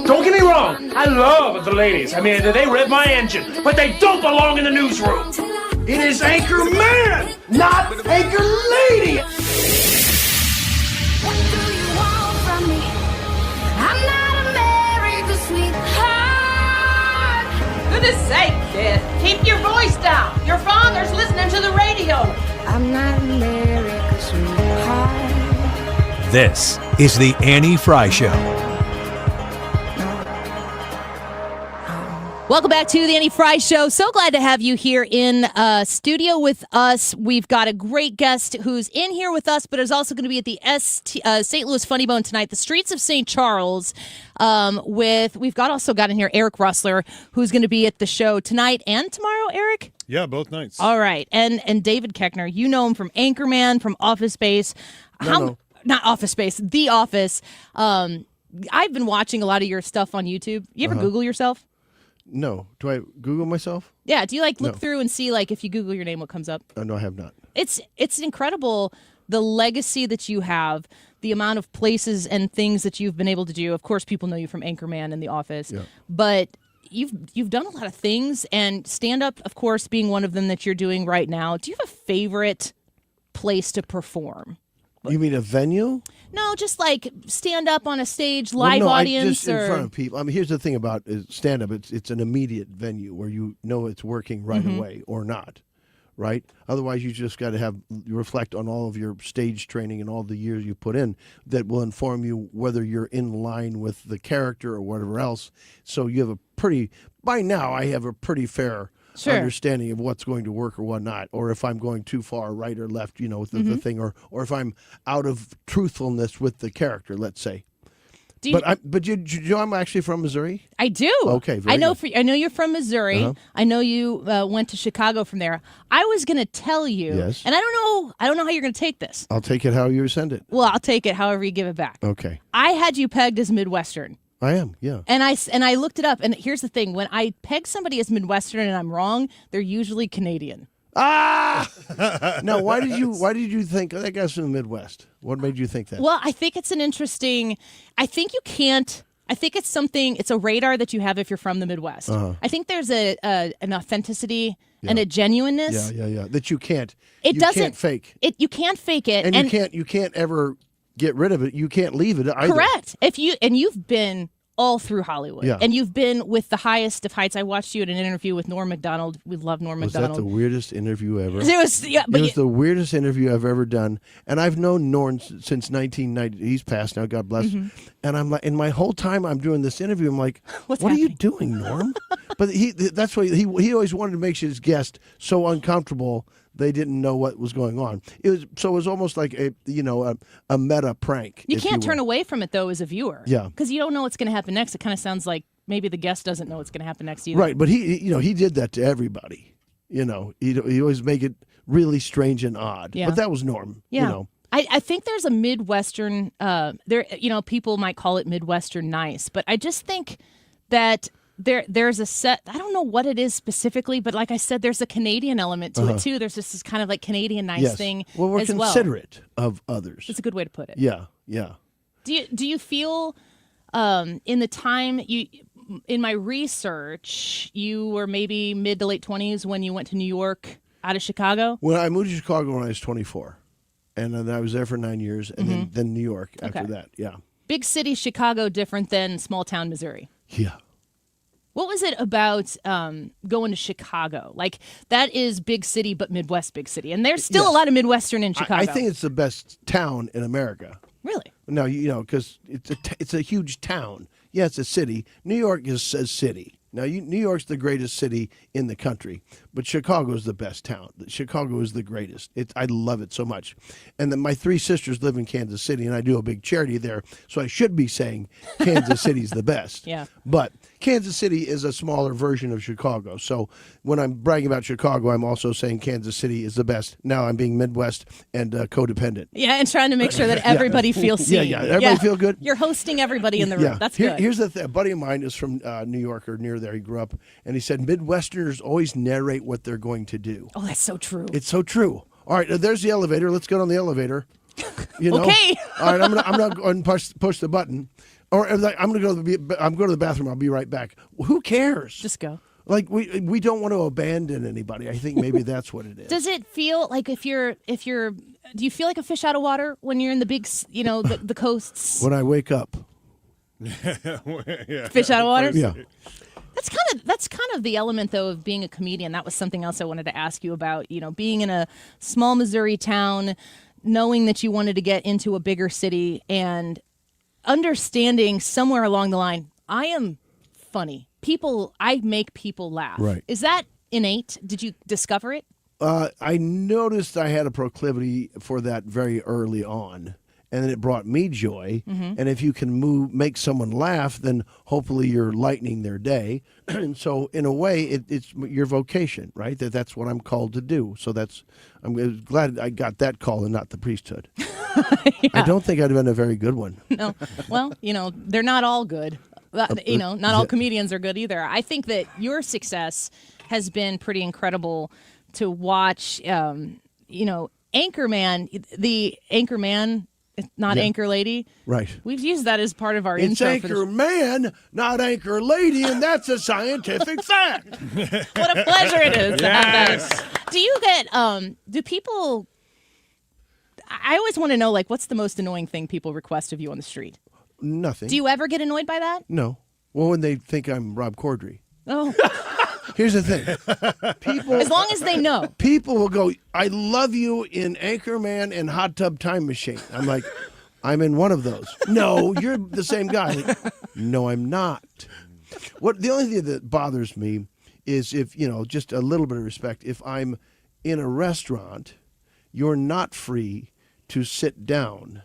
Don't get me wrong, I love the ladies. I mean, they rev my engine, but they don't belong in the newsroom. It is Anchorman, not Anchor Lady. What do you want from me? I'm not America's sweetheart. Goodness sake, kid. Keep your voice down. Your father's listening to the radio. I'm not America's sweetheart. This is the Annie Frey Show. Welcome back to the Annie Frey Show. So glad to have you here in studio with us. We've got a great guest who's in here with us, but is also going to be at the St. Louis Funny Bone tonight, the streets of St. Charles. We've also got in here Eric Russler, who's going to be at the show tonight and tomorrow. Eric. Yeah, both nights. All right, and David Koechner. You know him from Anchorman, from Office Space. Not Office Space, The Office. I've been watching a lot of your stuff on YouTube. You ever Google yourself? No. Do I Google myself? Yeah. Do you look through and see if you Google your name, what comes up? No, I have not. It's incredible the legacy that you have, the amount of places and things that you've been able to do. Of course, people know you from Anchorman and The Office, but you've done a lot of things, and stand-up, of course, being one of them that you're doing right now. Do you have a favorite place to perform? You mean a venue? No, just stand up on a stage, live audience, just in front of people. I mean, here's the thing about stand up: it's an immediate venue where you know it's working right away or not, right? Otherwise, you just got to reflect on all of your stage training and all the years you put in that will inform you whether you're in line with the character or whatever else. So you have by now I have a pretty fair understanding of what's going to work or what not, or if I'm going too far right or left, with the thing, or if I'm out of truthfulness with the character, let's say. But you know, I'm actually from Missouri. I do. Okay, I know you're from Missouri. I know you went to Chicago from there. I was going to tell you, and I don't know how you're going to take this. I'll take it how you send it. Well, I'll take it however you give it back. Okay. I had you pegged as Midwestern. I am, yeah. And I looked it up, and here's the thing: when I peg somebody as Midwestern and I'm wrong, they're usually Canadian. Now, why did you think that guy's from the Midwest? What made you think that? Well, I think it's an interesting. I think it's something. It's a radar that you have if you're from the Midwest. I think there's an authenticity and a genuineness. Yeah. That you can't. You can't fake. You can't fake it, and you can't ever get rid of it. You can't leave it either. Correct. You've been all through Hollywood, and you've been with the highest of heights. I watched you at an interview with Norm Macdonald. We love Norm Macdonald. Was that the weirdest interview ever? It was the weirdest interview I've ever done, and I've known Norm since 1990. He's passed now, God bless. And I'm like, and my whole time I'm doing this interview, I'm like, what are you doing, Norm? But that's why he always wanted to make his guest so uncomfortable they didn't know what was going on. It was almost like a meta prank. You can't turn away from it though as a viewer. Yeah, because you don't know what's going to happen next. It kind of sounds like maybe the guest doesn't know what's going to happen next either. Right, but he did that to everybody. He always make it really strange and odd. Yeah. But that was Norm. Yeah. I think there's a Midwestern. People might call it Midwestern nice, but I just think that. There's a set. I don't know what it is specifically, but like I said, there's a Canadian element to it too. There's this kind of Canadian nice thing. Well, we're considerate of others. That's a good way to put it. Yeah. Do you feel in the time in my research you were maybe mid to late 20s when you went to New York out of Chicago? Well, I moved to Chicago when I was 24, and then I was there for 9 years, and then New York after that. Yeah. Big city Chicago different than small town Missouri. Yeah. What was it about going to Chicago? That is big city, but Midwest big city. And there's still a lot of Midwestern in Chicago. I think it's the best town in America. Really? No, because it's a huge town. Yeah, it's a city. New York is a city. Now, New York's the greatest city in the country, but Chicago is the best town. Chicago is the greatest. I love it so much. And then my 3 sisters live in Kansas City, and I do a big charity there, so I should be saying Kansas City's the best. Yeah. But Kansas City is a smaller version of Chicago. So when I'm bragging about Chicago, I'm also saying Kansas City is the best. Now I'm being Midwest and codependent. Yeah, and trying to make sure that everybody feels seen. Yeah. Everybody feel good? You're hosting everybody in the room. That's good. Here's the thing. A buddy of mine is from New York or near there. He grew up, and he said Midwesterners always narrate what they're going to do. Oh, that's so true. It's so true. All right, there's the elevator. Let's get on the elevator. Okay. All right, I'm gonna go and push the button. Or like, I'm going to go to the bathroom. I'll be right back. Who cares? Just go. Like we don't want to abandon anybody. I think maybe that's what it is. Does it feel like if you're do you feel like a fish out of water when you're in the big, the coasts? When I wake up. Fish out of water? Yeah. That's kind of the element though of being a comedian. That was something else I wanted to ask you about, being in a small Missouri town, knowing that you wanted to get into a bigger city and understanding somewhere along the line, I am funny. I make people laugh. Right. Is that innate? Did you discover it? I noticed I had a proclivity for that very early on, and then it brought me joy. Mm-hmm. And if you can make someone laugh, then hopefully you're lightening their day. And so, in a way, it's your vocation, right? That's what I'm called to do. So I'm glad I got that call and not the priesthood. Yeah. I don't think I'd have been a very good one. No. Well, they're not all good. Not all comedians are good either. I think that your success has been pretty incredible to watch. Anchorman, the Anchorman, not Anchor Lady. Right. We've used that as part of our It's intro. Anchor Man, not Anchor Lady, and that's a scientific fact. What a pleasure it is to have that. Do you get, do people, I always want to know, what's the most annoying thing people request of you on the street? Nothing. Do you ever get annoyed by that? No. Well, when they think I'm Rob Corddry. Oh. Here's the thing. People, as long as they know. People will go, I love you in Anchorman and Hot Tub Time Machine. I'm like, I'm in one of those. No, you're the same guy. Like, no, I'm not. The only thing that bothers me is if, just a little bit of respect, if I'm in a restaurant, you're not free to sit down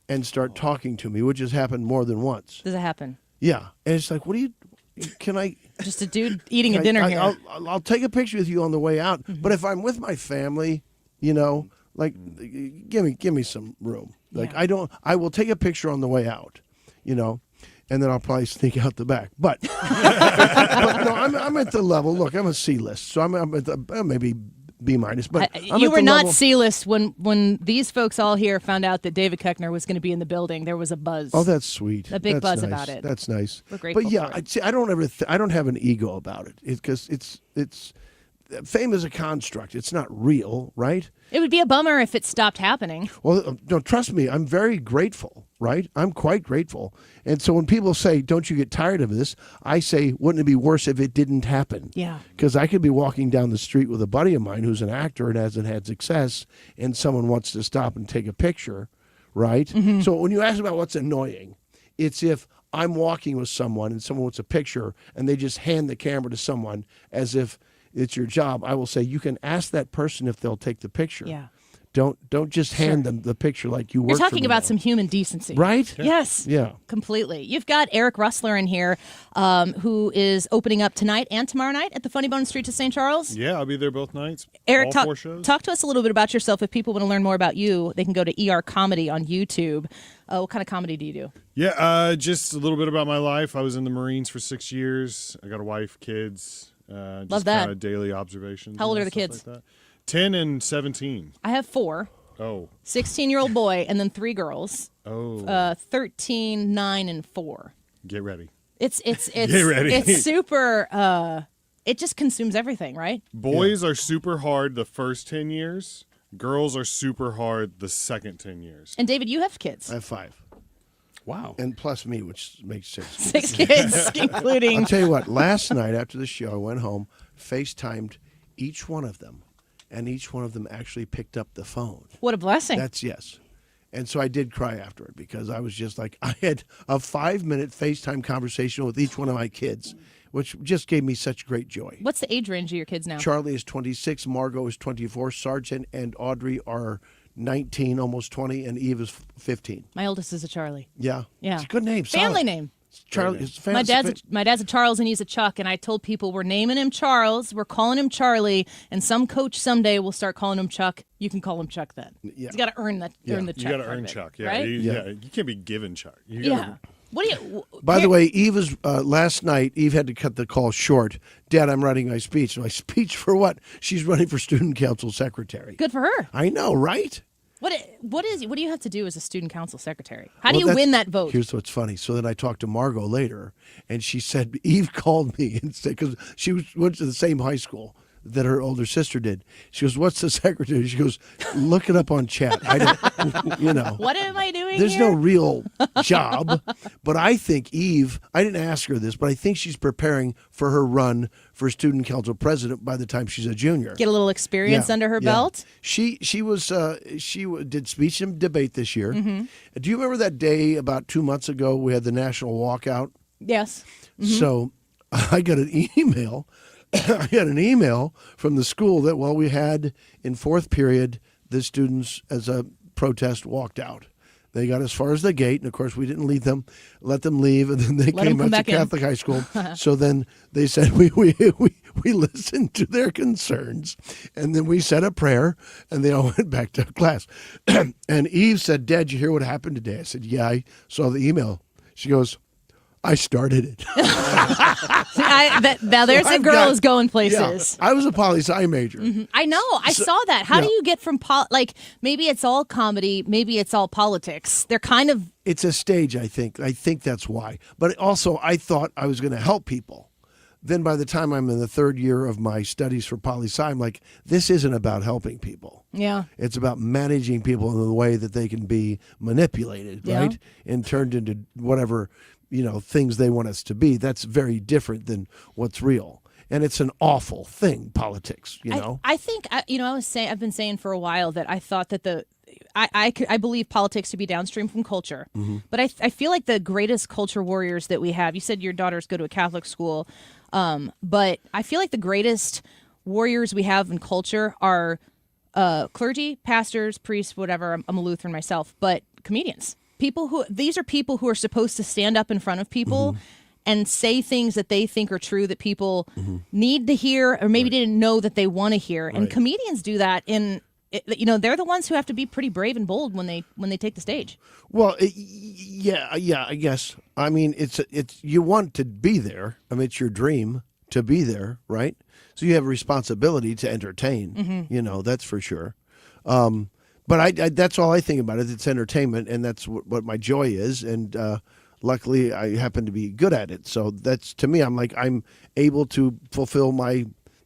and start talking to me, which has happened more than once. Does it happen? Yeah. And it's like, can I... Just a dude eating a dinner here. I'll take a picture with you on the way out. Mm-hmm. But if I'm with my family, give me some room. I will take a picture on the way out, and then I'll probably sneak out the back. But, but no, I'm at the level. Look, I'm a C-list, so I'm at the maybe B-. But you were not C-list when these folks all here found out that David Koechner was going to be in the building. There was a buzz. Oh, that's sweet. A big that's buzz nice. about it. That's nice. We're grateful. But yeah, for it. I don't have an ego about it because it's fame is a construct. It's not real, right? It would be a bummer if it stopped happening. Well, no, trust me, I'm very grateful, right? I'm quite grateful. And so when people say, don't you get tired of this? I say, wouldn't it be worse if it didn't happen? Yeah. Because I could be walking down the street with a buddy of mine who's an actor and hasn't had success, and someone wants to stop and take a picture, right? Mm-hmm. So when you ask about what's annoying, it's if I'm walking with someone and someone wants a picture and they just hand the camera to someone as if it's your job. I will say, you can ask that person if they'll take the picture. Yeah. Don't just hand them the picture like you work. You're talking about some human decency. Right? Yes. Yeah. Completely. You've got Eric Russler in here, who is opening up tonight and tomorrow night at the Funny Bone Street to St. Charles. Yeah, I'll be there both nights. Eric, all 4 shows. Talk to us a little bit about yourself. If people want to learn more about you, they can go to ER Comedy on YouTube. What kind of comedy do you do? Yeah, just a little bit about my life. I was in the Marines for 6 years. I got a wife, kids. Love just that. kind of daily observations. How old are the stuff kids? Like that. 10 and 17. I have 4. Oh. 16-year-old boy and then 3 girls. Oh. 13, 9, and 4. Get ready. It's Get ready. It's super. It just consumes everything, right? Boys are super hard the first 10 years. Girls are super hard the second 10 years. And David, you have kids. I have 5. Wow. And plus me, which makes 6. 6 kids, including. I'll tell you what, last night after the show, I went home, FaceTimed each one of them, and each one of them actually picked up the phone. What a blessing. That's yes. And so I did cry after it because I was just like, I had a 5-minute FaceTime conversation with each one of my kids, which just gave me such great joy. What's the age range of your kids now? Charlie is 26, Margot is 24, Sergeant and Audrey are 19, almost 20, and Eve is 15. My oldest is a Charlie. Yeah. Yeah. It's a good name. Family solid. name. Charlie. It's My dad's a Charles and he's a Chuck, and I told people we're naming him Charles, we're calling him Charlie, and some coach someday will start calling him Chuck. You can call him Chuck then. Yeah. He's got to earn the You Chuck. got to part earn of it, Chuck. Yeah. Right? You can't be given Chuck. You Yeah. gotta, What do you? By the way, Eve was last night. Eve had to cut the call short. Dad, I'm writing my speech. My speech for what? She's running for student council secretary. Good for her. I know, right? What do you have to do as a student council secretary? How do you win that vote? Here's what's funny. So then I talked to Margot later, and she said Eve called me and said, because she went to the same high school that her older sister did. She goes, "What's the secretary?" She goes, "Look it up on chat." I don't, What am I doing? There's here? no real job, but I think Eve. I didn't ask her this, but I think she's preparing for her run for student council president by the time she's a junior. Get a little experience under her belt. She did speech and debate this year. Mm-hmm. Do you remember that day about 2 months ago we had the national walkout? Yes. Mm-hmm. So I got an email. I got an email from the school that we had in fourth period, the students as a protest walked out. They got as far as the gate, and of course we didn't let them leave, and then they came out to Catholic high school. So then they said we listened to their concerns, and then we said a prayer, and they all went back to class. And Eve said, "Dad, you hear what happened today?" I said, "Yeah, I saw the email." She goes, "I started it." Now there's a girl who's going places. Yeah, I was a poli-sci major. Mm-hmm. I know. I saw that. How do you get from maybe it's all comedy, maybe it's all politics. They're kind of. It's a stage, I think. I think that's why. But also, I thought I was going to help people. Then by the time I'm in the third year of my studies for poli-sci, I'm like, this isn't about helping people. Yeah. It's about managing people in the way that they can be manipulated, right? And turned into whatever, things they want us to be. That's very different than what's real. And it's an awful thing, politics, I think, I've been saying for a while that I thought that I believe politics to be downstream from culture. Mm-hmm. But I feel like the greatest culture warriors that we have, you said your daughters go to a Catholic school, but I feel like the greatest warriors we have in culture are clergy, pastors, priests, whatever. I'm a Lutheran myself, but comedians. These are people who are supposed to stand up in front of people and say things that they think are true that people need to hear or maybe didn't know that they want to hear. And comedians do that they're the ones who have to be pretty brave and bold when they take the stage. Well, I guess. I mean, it's you want to be there. I mean, it's your dream to be there, right? So you have a responsibility to entertain. That's for sure. But I that's all I think about it. It's entertainment, and that's what my joy is. And luckily, I happen to be good at it. So that's, to me, I'm able to fulfill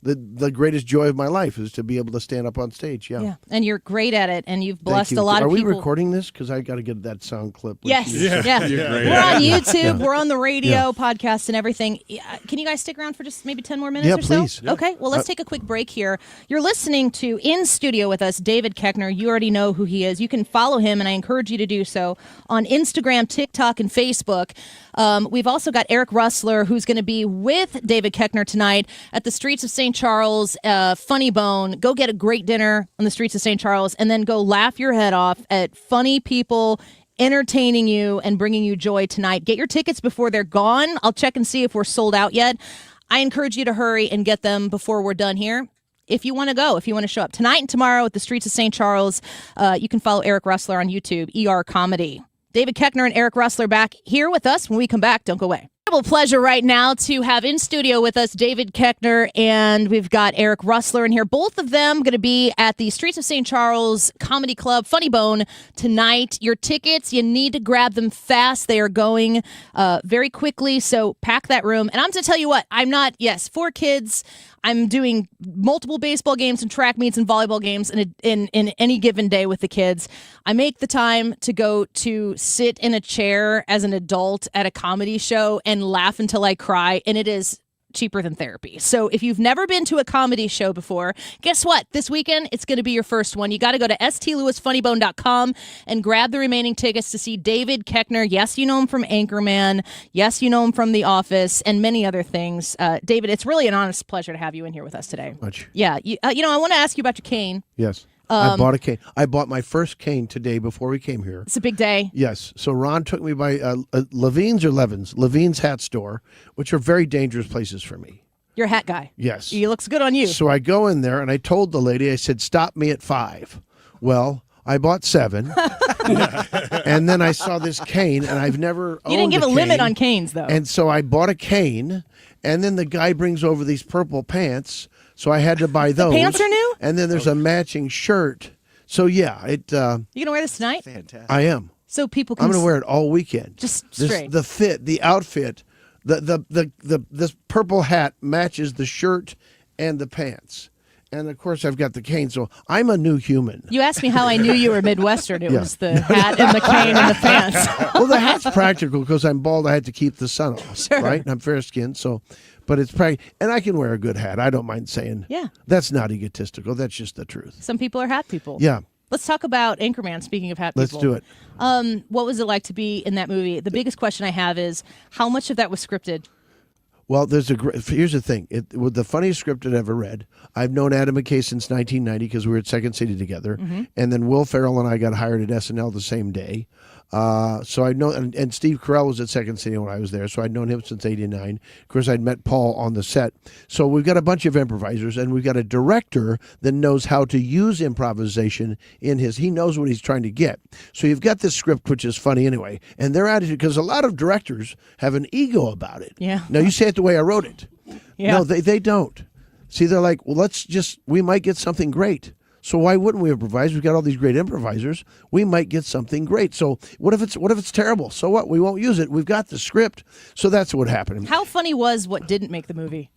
the greatest joy of my life is to be able to stand up on stage. Yeah. And you're great at it, and you've blessed a lot of people. Are we recording this? Because I got to get that sound clip. Yes. Yeah. We're on YouTube. We're on the radio, podcasts, and everything. Can you guys stick around for just maybe 10 more minutes or so? Please. Yeah. Okay. Well, let's take a quick break here. You're listening to In Studio with us, David Koechner. You already know who he is. You can follow him, and I encourage you to do so on Instagram, TikTok, and Facebook. We've also got Eric Russler, who's going to be with David Koechner tonight at the streets of St. Charles, Funny Bone. Go get a great dinner on the streets of St. Charles, and then go laugh your head off at funny people entertaining you and bringing you joy tonight. Get your tickets before they're gone. I'll check and see if we're sold out yet. I encourage you to hurry and get them before we're done here. If you want to go, if you want to show up tonight and tomorrow at the streets of St. Charles, you can follow Eric Russler on YouTube, ER Comedy. David Koechner and Eric Russler back here with us. When we come back, don't go away. Pleasure right now to have in studio with us David Koechner, and we've got Eric Russler in here. Both of them going to be at the Streets of St. Charles Comedy Club, Funny Bone, tonight. Your tickets, you need to grab them fast. They are going very quickly, so pack that room. And I'm going to tell you what, 4 kids. I'm doing multiple baseball games and track meets and volleyball games in any given day with the kids. I make the time to go to sit in a chair as an adult at a comedy show and laugh until I cry, and it is cheaper than therapy. So if you've never been to a comedy show before, guess what? This weekend, it's going to be your first one. You got to go to stlewisfunnybone.com and grab the remaining tickets to see David Koechner. Yes, you know him from Anchorman. Yes, you know him from The Office and many other things. David, it's really an honest pleasure to have you in here with us today. Much. Yeah. I want to ask you about your cane. Yes. I bought a cane. I bought my first cane today before we came here. It's a big day. Yes. So Ron took me by Levine's hat store, which are very dangerous places for me. You're a hat guy. Yes. He looks good on you. So I go in there and I told the lady, I said, stop me at 5. Well, I bought 7. And then I saw this cane, and I've never owned You didn't give a cane. limit on canes, though. And so I bought a cane, and then the guy brings over these purple pants, so I had to buy those. The pants are new? And then there's a matching shirt. So yeah, You gonna wear this tonight? Fantastic. I am. So people can I'm going to wear it all weekend. Just straight. The fit, the outfit, this purple hat matches the shirt and the pants. And of course, I've got the cane, so I'm a new human. You asked me how I knew you were Midwestern. It was the hat and the cane and the pants. Well, the hat's practical because I'm bald. I had to keep the sun off, Sure. right? And I'm fair-skinned, so. But it's practical, and I can wear a good hat. I don't mind saying. Yeah. That's not egotistical. That's just the truth. Some people are hat people. Yeah. Let's talk about Anchorman, speaking of hat Let's people. do it. What was it like to be in that movie? The biggest question I have is how much of that was scripted? Well, here's the thing. It was the funniest script I'd ever read. I've known Adam McKay since 1990 because we were at Second City together. Mm-hmm. And then Will Ferrell and I got hired at SNL the same day. So I know, and Steve Carell was at Second City when I was there, so I'd known him since '89. Of course, I'd met Paul on the set. So we've got a bunch of improvisers, and we've got a director that knows how to use improvisation he knows what he's trying to get. So you've got this script, which is funny anyway, and their attitude, because a lot of directors have an ego about it. Yeah. Now, you say it the way I wrote it. Yeah. No, they don't. See, they're like, well, we might get something great. So why wouldn't we improvise? We've got all these great improvisers. We might get something great. So what if it's terrible? So what? We won't use it. We've got the script. So that's what happened. How funny was what didn't make the movie?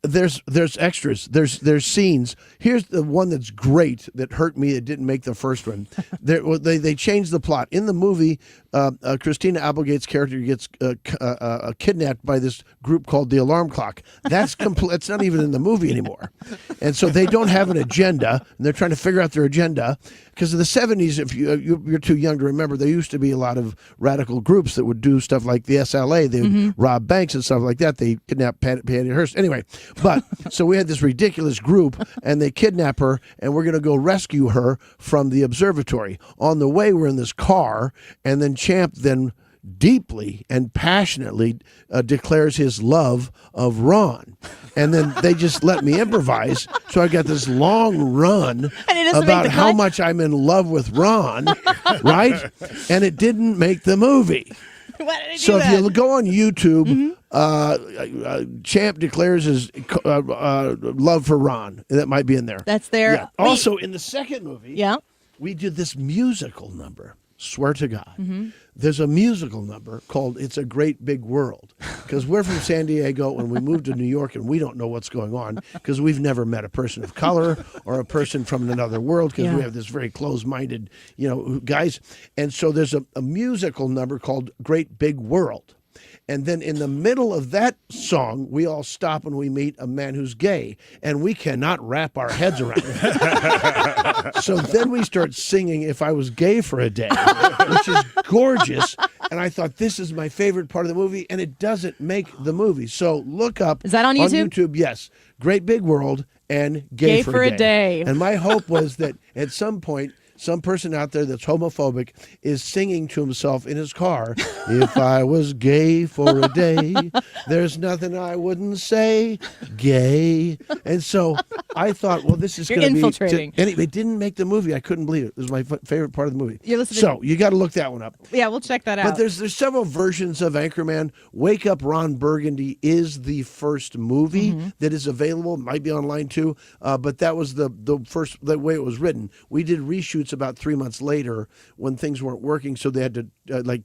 There's extras. There's scenes. Here's the one that's great that hurt me. It didn't make the first one. They changed the plot in the movie. Christina Applegate's character gets kidnapped by this group called the Alarm Clock. That's it's not even in the movie anymore, and so they don't have an agenda, and they're trying to figure out their agenda. Because in the 70s, if you're too young to remember, there used to be a lot of radical groups that would do stuff like the SLA. They would rob banks and stuff like that. They kidnapped Patty Hearst. Anyway, but so we had this ridiculous group, and they kidnap her, and we're going to go rescue her from the observatory. On the way, we're in this car, and then Champ then deeply and passionately declares his love of Ron. And then they just let me improvise. So I got this long run about how much I'm in love with Ron, right? And it didn't make the movie. Why did I do So that? if you go on YouTube, Champ declares his love for Ron. That might be in there. That's there. Yeah. Also, in the second movie, Yeah. we did this musical number. Swear to God. There's a musical number called It's a Great Big World. Because we're from San Diego and we moved to New York and we don't know what's going on because we've never met a person of color or a person from another world because we have this very closed-minded, guys. And so there's a musical number called Great Big World. And then in the middle of that song, we all stop and we meet a man who's gay, and we cannot wrap our heads around it. So then we start singing If I Was Gay for a Day, which is gorgeous. And I thought, this is my favorite part of the movie, and it doesn't make the movie. So look up. Is that on YouTube? On YouTube, yes. Great Big World and Gay for a Day. And my hope was that at some point, some person out there that's homophobic is singing to himself in his car, if I was gay for a day, there's nothing I wouldn't say, gay. And so I thought, well, this is going to be... infiltrating. And it didn't make the movie. I couldn't believe it. It was my favorite part of the movie. You're listening So you got to look that one up. Yeah, we'll check that out. But there's several versions of Anchorman. Wake Up Ron Burgundy is the first movie that is available. It might be online too. But that was the way it was written. We did reshoots about 3 months later when things weren't working, so they had to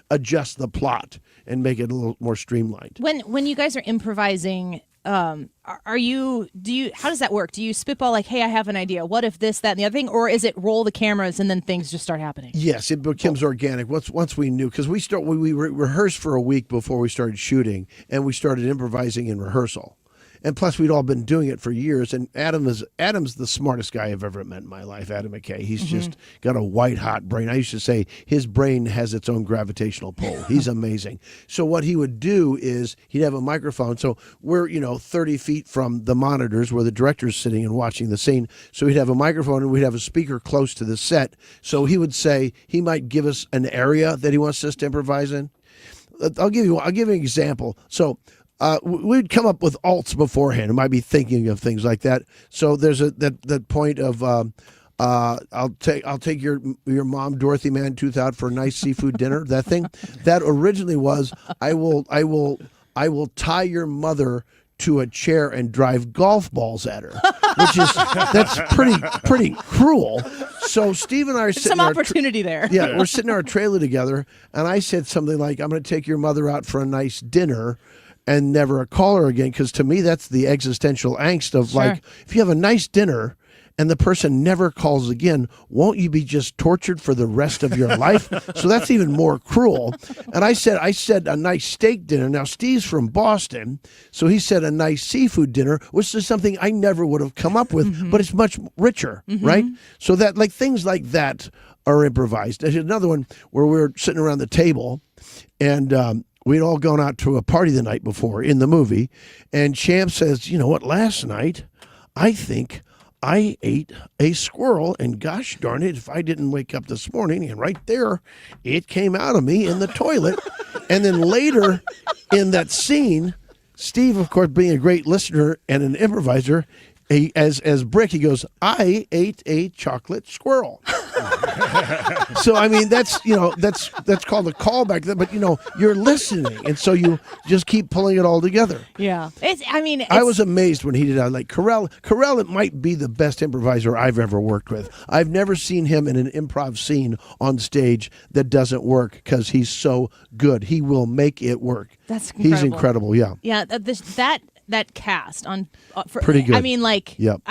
adjust the plot and make it a little more streamlined. When you guys are improvising, how does that work? Do you spitball like, hey, I have an idea. What if this, that, and the other thing? Or is it roll the cameras and then things just start happening? Yes, it becomes organic. Once we knew, because we rehearsed for a week before we started shooting, and we started improvising in rehearsal. And plus, we'd all been doing it for years. And Adam's the smartest guy I've ever met in my life, Adam McKay. He's just got a white-hot brain. I used to say his brain has its own gravitational pull. He's amazing. So what he would do is he'd have a microphone. So we're, 30 feet from the monitors where the director's sitting and watching the scene. So he'd have a microphone and we'd have a speaker close to the set. So he would say he might give us an area that he wants us to improvise in. I'll give you an example. So we'd come up with alts beforehand. I might be thinking of things like that. So there's that point of I'll take your mom Dorothy Mantooth out for a nice seafood dinner. That thing that originally was I will tie your mother to a chair and drive golf balls at her, that's pretty cruel. So Steve and I are There's sitting some in our opportunity there. Yeah, we're sitting in our trailer together, and I said something like, I'm going to take your mother out for a nice dinner and never call her again, because to me, that's the existential angst of like, if you have a nice dinner and the person never calls again, won't you be just tortured for the rest of your life? So that's even more cruel. And I said a nice steak dinner. Now, Steve's from Boston, so he said a nice seafood dinner, which is something I never would have come up with, but it's much richer, right? So that, like, things like that are improvised. There's another one where we were sitting around the table, and we'd all gone out to a party the night before in the movie, and Champ says, you know what, last night, I think I ate a squirrel, and gosh darn it, if I didn't wake up this morning, and right there, it came out of me in the toilet. And then later in that scene, Steve, of course, being a great listener and an improviser, as Brick, he goes, I ate a chocolate squirrel. So, I mean, that's called a callback, but, you're listening, and so you just keep pulling it all together. Yeah. I was amazed when he did that. Like, Carell, it might be the best improviser I've ever worked with. I've never seen him in an improv scene on stage that doesn't work, because he's so good. He will make it work. That's incredible. He's incredible, yeah. Yeah, that cast on pretty good. I mean, like, yep.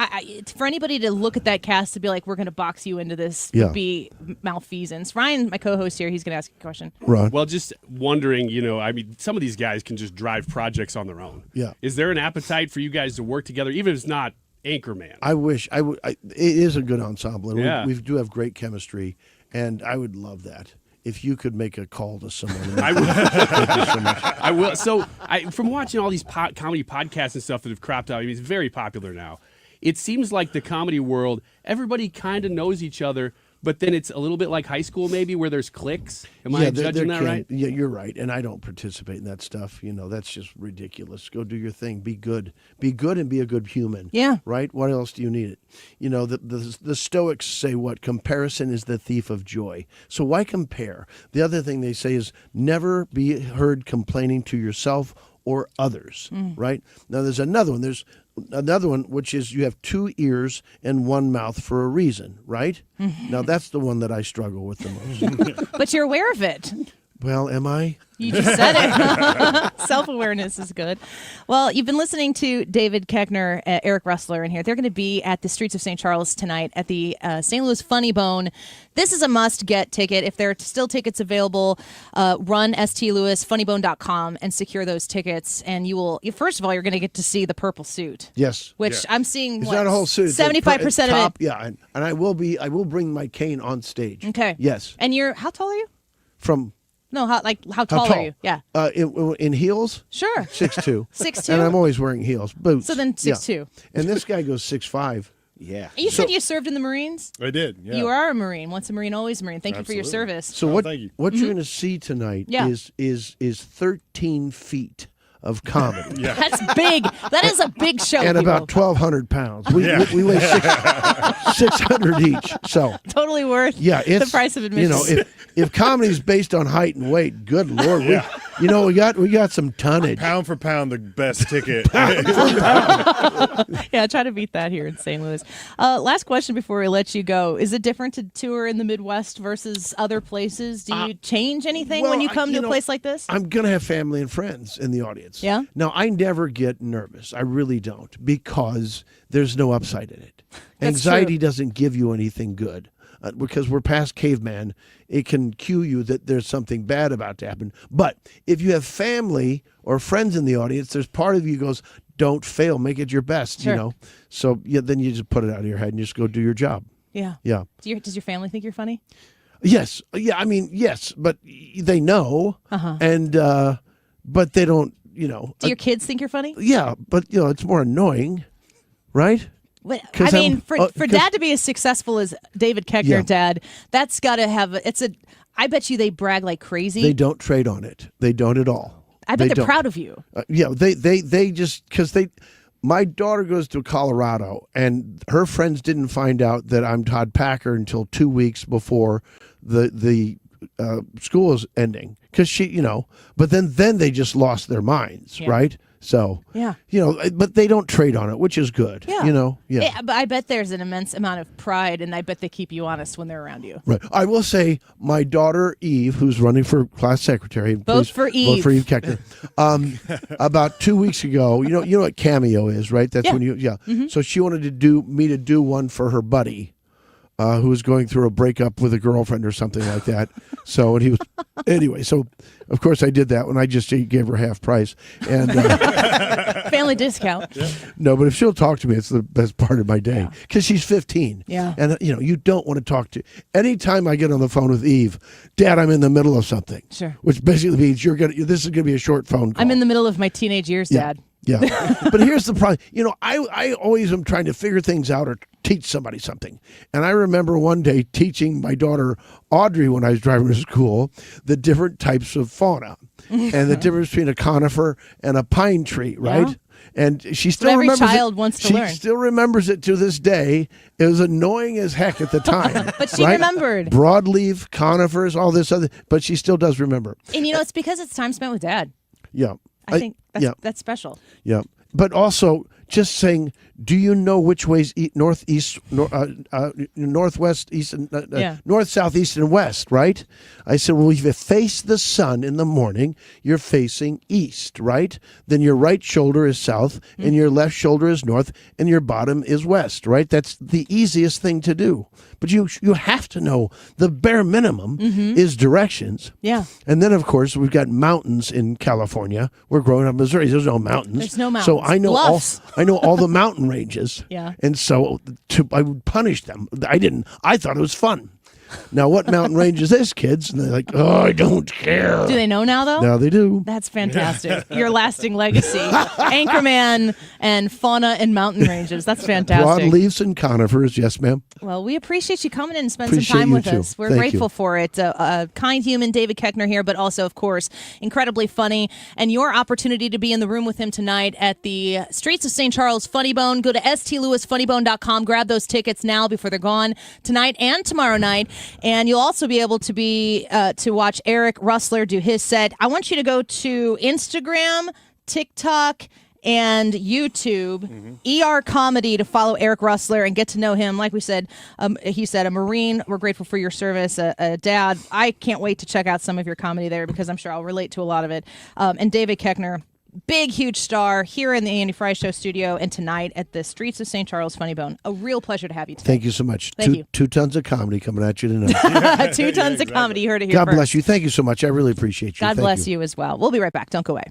For anybody to look at that cast to be like, we're going to box you into this would be malfeasance. Ryan, my co-host here, he's going to ask you a question. Ron. Well, just wondering, some of these guys can just drive projects on their own. Yeah. Is there an appetite for you guys to work together, even if it's not Anchorman? I wish I would. It is a good ensemble, and Yeah. we do have great chemistry, and I would love that. If you could make a call to someone. I will. Thank you so much. I will. So, from watching all these comedy podcasts and stuff that have cropped out, it's very popular now. It seems like the comedy world, everybody kind of knows each other, but then it's a little bit like high school, maybe, where there's cliques. Am I judging that right? Yeah, you're right, and I don't participate in that stuff. That's just ridiculous. Go do your thing. Be good. Be good and be a good human. Yeah. Right? What else do you need it? The Stoics say what? Comparison is the thief of joy. So why compare? The other thing they say is never be heard complaining to yourself or others, right? Now, there's another one. There's another one, which is you have 2 ears and 1 mouth for a reason, right? Now, that's the one that I struggle with the most. But you're aware of it. Well, am I? You just said it. Self-awareness is good. Well, you've been listening to David Koechner, Eric Russler in here. They're going to be at the streets of St. Charles tonight at the St. Louis Funny Bone. This is a must-get ticket. If there are still tickets available, run stlouisfunnybone.com and secure those tickets. And first of all, you're going to get to see the purple suit. Yes. Which I'm seeing, It's not a whole suit. 75% of it. Yeah, and I will bring my cane on stage. Okay. Yes. And how tall are you? No, how tall are you? Yeah. In heels? Sure. 6'2". 6'2"? And I'm always wearing heels, boots. So then 6'2". Yeah. And this guy goes 6'5". Yeah. You said you served in the Marines? I did, yeah. You are a Marine. Once a Marine, always a Marine. Thank you for your service. So thank you. what you're going to see tonight is 13 feet of comedy. Yeah. That's big. That is a big show. And people. about 1,200 pounds. We weigh 600 each. So Totally worth it's the price of admission. If comedy's based on height and weight, good Lord, we got some tonnage. Pound for pound, the best ticket. Yeah, try to beat that here in St. Louis. Last question before we let you go. Is it different to tour in the Midwest versus other places? Do you change anything when you come to a place like this? I'm going to have family and friends in the audience. Yeah? Now, I never get nervous. I really don't, because there's no upside in it. Anxiety doesn't give you anything good. Because we're past caveman, it can cue you that there's something bad about to happen. But if you have family or friends in the audience, there's part of you goes, don't fail, make it your best, So then you just put it out of your head and just go do your job. Yeah. Yeah. Does your family think you're funny? Yes. Yeah, I mean, yes, but they know. And, but they don't, Do your kids think you're funny? Yeah, but, it's more annoying, right? I mean, for dad to be as successful as David Koechner, dad, that's got to have I bet you they brag like crazy. They don't trade on it. They don't at all. I bet they're proud of you. They just, because my daughter goes to Colorado, and her friends didn't find out that I'm Todd Packer until 2 weeks before the school is ending. Because she, but then they just lost their minds, right? So, Yeah. but they don't trade on it, which is good. Yeah. Yeah. But I bet there's an immense amount of pride, and I bet they keep you honest when they're around you. Right. I will say my daughter Eve, who's running for class secretary. Vote for Eve. Vote for Eve Koechner. About 2 weeks ago, you know what Cameo is, right? That's when you Mm-hmm. So she wanted to me to do one for her buddy. Who was going through a breakup with a girlfriend or something like that. So and he was anyway. So of course I did that when I just gave her half price and Family discount. no. But if she'll talk to me, it's the best part of my day because she's 15. Yeah. And you don't want to talk to. Anytime I get on the phone with Eve, Dad, I'm in the middle of something. Sure. Which basically means this is gonna be a short phone call. I'm in the middle of my teenage years, Dad. Yeah. But here's the problem. I always am trying to figure things out or teach somebody something. And I remember one day teaching my daughter Audrey when I was driving her to school the different types of fauna and the difference between a conifer and a pine tree, right? Yeah. And she still every remembers child it. wants to she learn. still remembers it to this day. It was annoying as heck at the time. But she remembered. Broadleaf, conifers, all this other, but she still does remember. And it's because it's time spent with Dad. Yeah. I think that's special. Yeah. But also just saying, do you know which ways northeast, northwest, east, and north, south, east, and west, right? I said, well, if you face the sun in the morning, you're facing east, right? Then your right shoulder is south, and your left shoulder is north, and your bottom is west, right? That's the easiest thing to do. But you have to know the bare minimum is directions. Yeah. And then, of course, we've got mountains in California. We're growing up in Missouri. There's no mountains. There's no mountains. So I know Bluffs. I know all the mountain ranges. Yeah. And so I would punish them. I didn't. I thought it was fun. Now, what mountain range is this, kids? And they're like, oh, I don't care. Do they know now, though? Now they do. That's fantastic. Your lasting legacy. Anchorman and fauna and mountain ranges. That's fantastic. Broadleaves and conifers. Yes, ma'am. Well, we appreciate you coming in and spending Appreciate some time you with too. us. We're Thank grateful you. for it. A kind human, David Koechner here, but also, of course, incredibly funny. And your opportunity to be in the room with him tonight at the Streets of St. Charles Funny Bone. Go to stlewisfunnybone.com. Grab those tickets now before they're gone tonight and tomorrow night. And you'll also be able to to watch Eric Russler do his set. I want you to go to Instagram, TikTok, and YouTube, ER Comedy, to follow Eric Russler and get to know him. Like we said, he said, a Marine. We're grateful for your service. A dad. I can't wait to check out some of your comedy there because I'm sure I'll relate to a lot of it. And David Koechner, big, huge star here in the Annie Frey Show studio and tonight at the Streets of St. Charles Funny Bone. A real pleasure to have you today. Thank you so much. Thank you. 2 tons of comedy coming at you tonight. 2 tons of comedy. You heard it here God first. bless you. Thank you so much. I really appreciate you. God Thank bless you as well. We'll be right back. Don't go away.